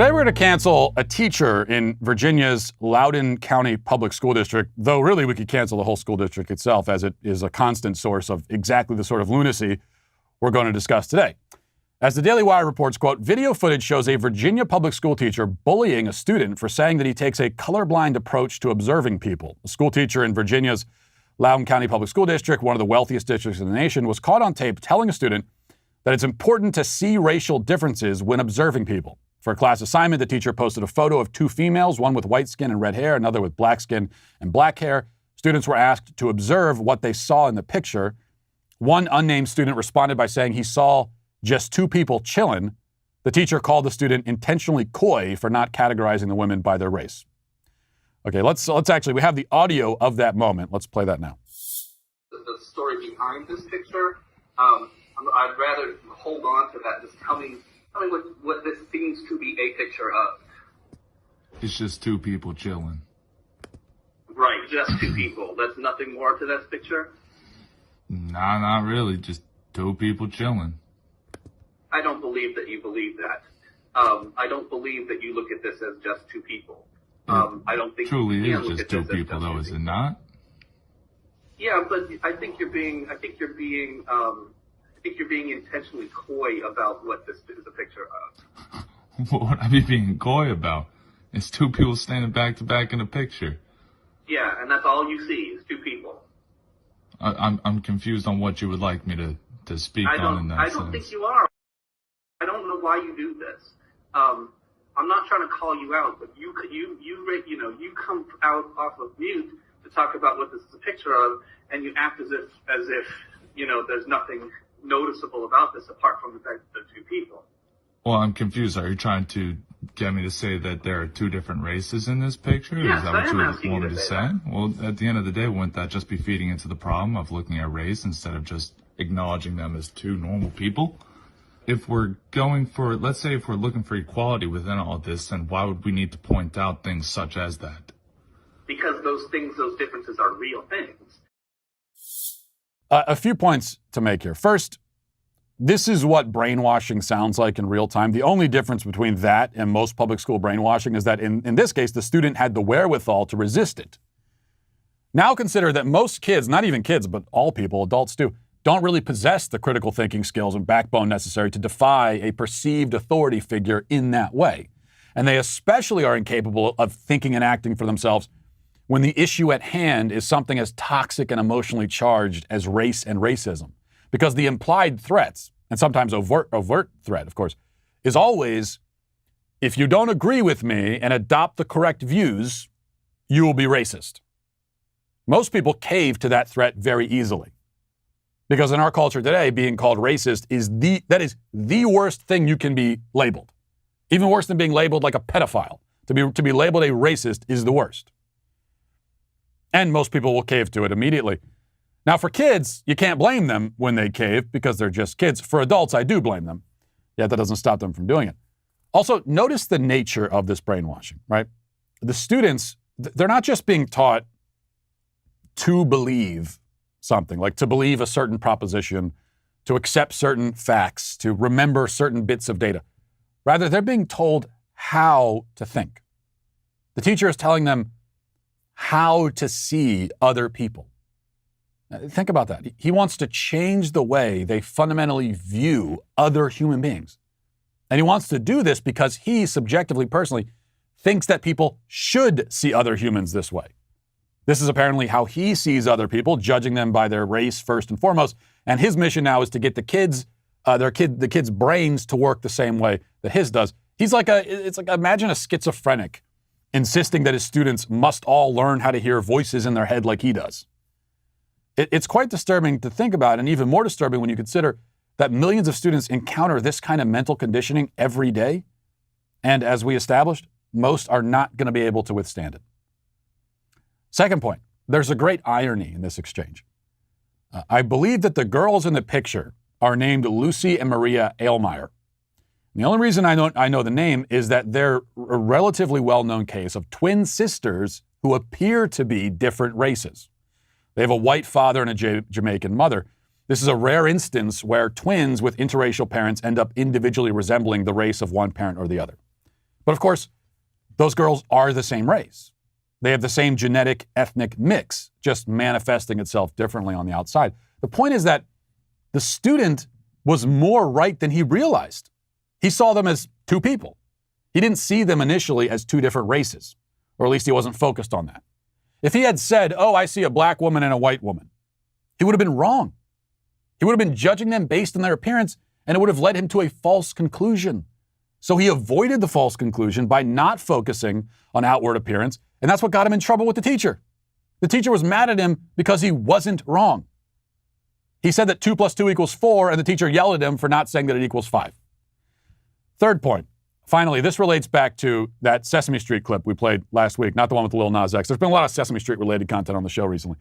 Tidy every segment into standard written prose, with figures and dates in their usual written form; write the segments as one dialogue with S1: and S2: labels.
S1: Today we're going to cancel a teacher in Virginia's Loudoun County Public School District, though really we could cancel the whole school district itself, as it is a constant source of exactly the sort of lunacy we're going to discuss today. As the Daily Wire reports, quote, video footage shows a Virginia public school teacher bullying a student for saying that he takes a colorblind approach to observing people. A school teacher in Virginia's Loudoun County Public School District, one of the wealthiest districts in the nation, was caught on tape telling a student that it's important to see racial differences when observing people. For a class assignment, the teacher posted a photo of two females, one with white skin and red hair, another with black skin and black hair. Students were asked to observe what they saw in the picture. One unnamed student responded by saying he saw just two people chilling. The teacher called the student intentionally coy for not categorizing the women by their race. Okay, let's actually, we have the audio of that moment. Let's play that now.
S2: The story behind this picture, I'd rather hold on to that. Just tell me what this seems to be a picture of.
S3: It's just two people chilling.
S2: Right, just two people. There's nothing more to this picture?
S3: Nah, not really. Just two people chilling.
S2: I don't believe that you believe that. I don't believe that you look at this as just two people. I don't think
S3: truly
S2: you
S3: is just two people, though, is it not?
S2: Yeah, but I think you're being intentionally coy about what this is a picture of.
S3: What would I be being coy about? It's two people standing back to back in a picture.
S2: Yeah, and that's all you see is two people.
S3: I'm confused on what you would like me to speak on in that sense.
S2: I don't think you are. I don't know why you do this. I'm not trying to call you out, but you come out off of mute to talk about what this is a picture of, and you act as if there's nothing noticeable about this apart from the fact that they're two people.
S3: Well, I'm confused. Are you trying to get me to say that there are two different races in this picture?
S2: Yes,
S3: is that what you want me to say? Well, at the end of the day, wouldn't that just be feeding into the problem of looking at race instead of just acknowledging them as two normal people? If we're going for, let's say if we're looking for equality within all this, then why would we need to point out things such as that?
S2: Because those differences are real things.
S1: A few points to make here. First, this is what brainwashing sounds like in real time. The only difference between that and most public school brainwashing is that in this case, the student had the wherewithal to resist it. Now consider that most kids, not even kids, but all people, adults too, don't really possess the critical thinking skills and backbone necessary to defy a perceived authority figure in that way. And they especially are incapable of thinking and acting for themselves when the issue at hand is something as toxic and emotionally charged as race and racism. Because the implied threats, and sometimes overt threat, of course, is always, if you don't agree with me and adopt the correct views, you will be racist. Most people cave to that threat very easily. Because in our culture today, being called racist is the worst thing you can be labeled. Even worse than being labeled like a pedophile. To be labeled a racist is the worst. And most people will cave to it immediately. Now, for kids, you can't blame them when they cave because they're just kids. For adults, I do blame them. Yet that doesn't stop them from doing it. Also, notice the nature of this brainwashing, right? The students, they're not just being taught to believe something, like to believe a certain proposition, to accept certain facts, to remember certain bits of data. Rather, they're being told how to think. The teacher is telling them how to see other people. Think about that. He wants to change the way they fundamentally view other human beings. And he wants to do this because he subjectively, personally, thinks that people should see other humans this way. This is apparently how he sees other people, judging them by their race first and foremost. And his mission now is to get the kids' brains to work the same way that his does. It's like imagine a schizophrenic insisting that his students must all learn how to hear voices in their head like he does. It's quite disturbing to think about, and even more disturbing when you consider that millions of students encounter this kind of mental conditioning every day. And as we established, most are not going to be able to withstand it. Second point, there's a great irony in this exchange. I believe that the girls in the picture are named Lucy and Maria Aylmeyer. The only reason I know the name is that they're a relatively well-known case of twin sisters who appear to be different races. They have a white father and a Jamaican mother. This is a rare instance where twins with interracial parents end up individually resembling the race of one parent or the other. But of course, those girls are the same race. They have the same genetic ethnic mix, just manifesting itself differently on the outside. The point is that the student was more right than he realized. He saw them as two people. He didn't see them initially as two different races, or at least he wasn't focused on that. If he had said, oh, I see a black woman and a white woman, he would have been wrong. He would have been judging them based on their appearance, and it would have led him to a false conclusion. So he avoided the false conclusion by not focusing on outward appearance, and that's what got him in trouble with the teacher. The teacher was mad at him because he wasn't wrong. He said that 2 + 2 = 4, and the teacher yelled at him for not saying that it equals 5. Third point. Finally, this relates back to that Sesame Street clip we played last week, not the one with the Lil Nas X. There's been a lot of Sesame Street related content on the show recently.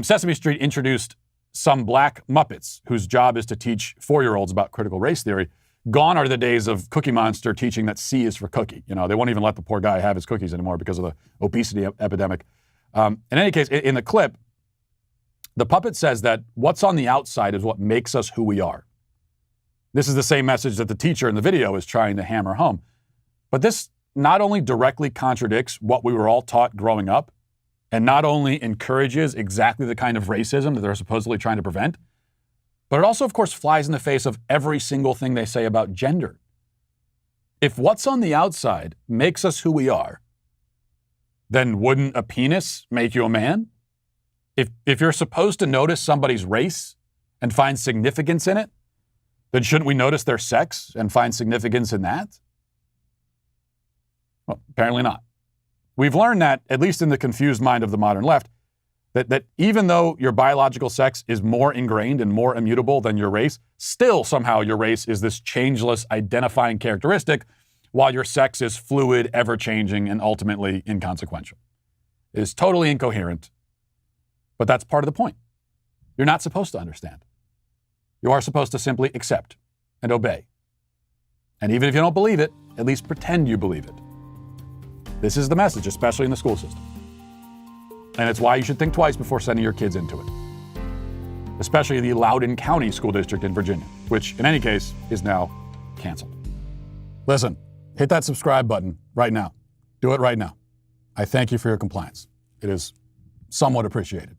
S1: Sesame Street introduced some black Muppets whose job is to teach 4-year-olds about critical race theory. Gone are the days of Cookie Monster teaching that C is for cookie. You know, they won't even let the poor guy have his cookies anymore because of the obesity epidemic. In any case, in the clip, the puppet says that what's on the outside is what makes us who we are. This is the same message that the teacher in the video is trying to hammer home. But this not only directly contradicts what we were all taught growing up, and not only encourages exactly the kind of racism that they're supposedly trying to prevent, but it also, of course, flies in the face of every single thing they say about gender. If what's on the outside makes us who we are, then wouldn't a penis make you a man? If you're supposed to notice somebody's race and find significance in it, then shouldn't we notice their sex and find significance in that? Well, apparently not. We've learned that, at least in the confused mind of the modern left, that even though your biological sex is more ingrained and more immutable than your race, still somehow your race is this changeless identifying characteristic, while your sex is fluid, ever-changing, and ultimately inconsequential. It is totally incoherent, but that's part of the point. You're not supposed to understand. You are supposed to simply accept and obey. And even if you don't believe it, at least pretend you believe it. This is the message, especially in the school system. And it's why you should think twice before sending your kids into it. Especially the Loudoun County School District in Virginia, which in any case is now canceled. Listen, hit that subscribe button right now. Do it right now. I thank you for your compliance. It is somewhat appreciated.